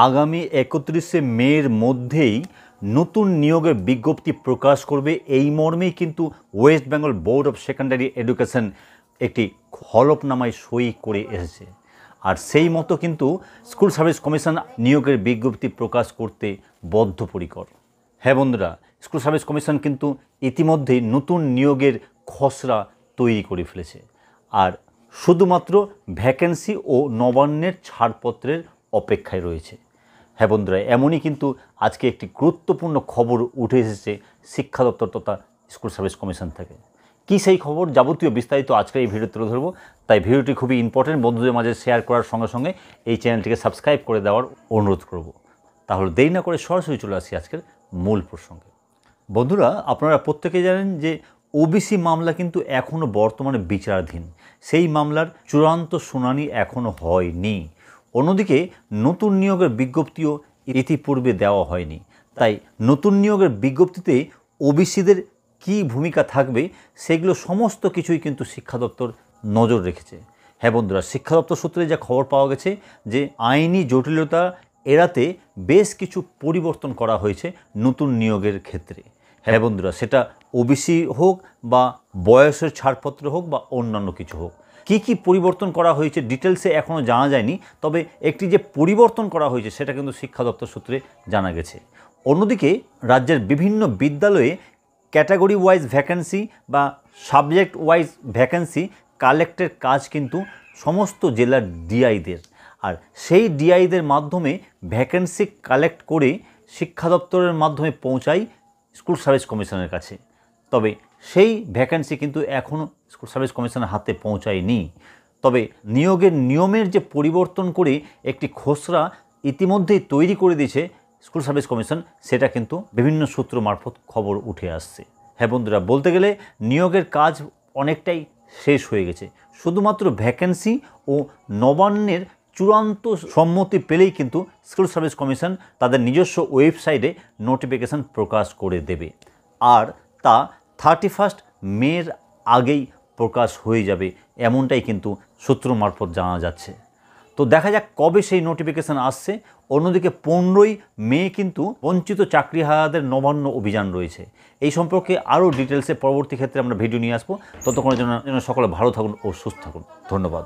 আগামী 31শে মের মধ্যেই নতুন নিয়োগের বিজ্ঞপ্তি প্রকাশ করবে এই মর্মেই কিন্তু West Bengal board of secondary education একটি হলফনামায় সই করে এসেছে। আর সেই মতো কিন্তু স্কুল সার্ভিস কমিশন নিয়োগের বিজ্ঞপ্তি প্রকাশ করতে বদ্ধপরিকর। হ্যাঁ বন্ধুরা, স্কুল সার্ভিস কমিশন কিন্তু ইতিমধ্যেই নতুন নিয়োগের খসড়া তৈরি করে ফেলেছে, আর শুধুমাত্র ভ্যাকেন্সি ও নবান্নের ছাড়পত্রের অপেক্ষায় রয়েছে। হ্যাঁ বন্ধুরা, এমনই কিন্তু আজকে একটি গুরুত্বপূর্ণ খবর উঠে এসেছে শিক্ষা দপ্তর তথা স্কুল সার্ভিস কমিশন থেকে। কী সেই খবর, যাবতীয় বিস্তারিত আজকে এই ভিডিও তুলে ধরবো। তাই ভিডিওটি খুবই ইম্পর্টেন্ট, বন্ধুদের মাঝে শেয়ার করার সঙ্গে সঙ্গে এই চ্যানেলটিকে সাবস্ক্রাইব করে দেওয়ার অনুরোধ করব। তাহলে দেরি না করে সরাসরি চলে আসি আজকের মূল প্রসঙ্গে। বন্ধুরা, আপনারা প্রত্যেকে জানেন যে ওবিসি মামলা কিন্তু এখনও বর্তমানে বিচারাধীন। সেই মামলার চূড়ান্ত শুনানি এখনও হয়নি। অন্যদিকে নতুন নিয়োগের বিজ্ঞপ্তিও ইতিপূর্বে দেওয়া হয়নি। তাই নতুন নিয়োগের বিজ্ঞপ্তিতে ওবিসিদের কী ভূমিকা থাকবে সেগুলো সমস্ত কিছুই কিন্তু শিক্ষা দপ্তর নজর রেখেছে। হ্যাঁ বন্ধুরা, শিক্ষা দপ্তর সূত্রে যা খবর পাওয়া গেছে যে আইনি জটিলতা এড়াতে বেশ কিছু পরিবর্তন করা হয়েছে নতুন নিয়োগের ক্ষেত্রে। হ্যাঁ বন্ধুরা, সেটা ওবিসি হোক বা বয়সের ছাড়পত্র হোক বা অন্যান্য কিছু হোক, কী কী পরিবর্তন করা হয়েছে ডিটেলসে এখনও জানা যায়নি। তবে একটি যে পরিবর্তন করা হয়েছে সেটা কিন্তু শিক্ষা দপ্তর সূত্রে জানা গেছে। অন্যদিকে রাজ্যের বিভিন্ন বিদ্যালয়ে ক্যাটাগরি ওয়াইজ ভ্যাকেন্সি বা সাবজেক্ট ওয়াইজ ভ্যাকেন্সি কালেক্টের কাজ কিন্তু সমস্ত জেলার ডিআইদের, আর সেই ডিআইদের মাধ্যমে ভ্যাকেন্সি কালেক্ট করে শিক্ষা দপ্তরের মাধ্যমে পৌঁছায় স্কুল সার্ভিস কমিশনের কাছে। তবে সেই ভ্যাকেন্সি কিন্তু এখনও স্কুল সার্ভিস কমিশনের হাতে পৌঁছায়নি। তবে নিয়োগের নিয়মের যে পরিবর্তন করে একটি খসড়া ইতিমধ্যেই তৈরি করে দিয়েছে স্কুল সার্ভিস কমিশন, সেটা কিন্তু বিভিন্ন সূত্র মারফত খবর উঠে আসছে। হ্যাঁ বন্ধুরা, বলতে গেলে নিয়োগের কাজ অনেকটাই শেষ হয়ে গেছে। শুধুমাত্র ভ্যাকেন্সি ও নবান্নের চূড়ান্ত সম্মতি পেলেই কিন্তু স্কুল সার্ভিস কমিশন তাদের নিজস্ব ওয়েবসাইটে নোটিফিকেশান প্রকাশ করে দেবে, আর তা 31 মের আগেই প্রকাশ হয়ে যাবে, এমনটাই কিন্তু সূত্র মারফত জানা যাচ্ছে। তো দেখা যাক কবে সেই নোটিফিকেশান আসছে। অন্যদিকে 15ই মে কিন্তু বঞ্চিত চাকরিহারাদের নবান্ন অভিযান রয়েছে। এই সম্পর্কে আরও ডিটেলসে পরবর্তী ক্ষেত্রে আমরা ভিডিও নিয়ে আসবো। ততক্ষণের জন্য সকলে ভালো থাকুন ও সুস্থ থাকুন। ধন্যবাদ।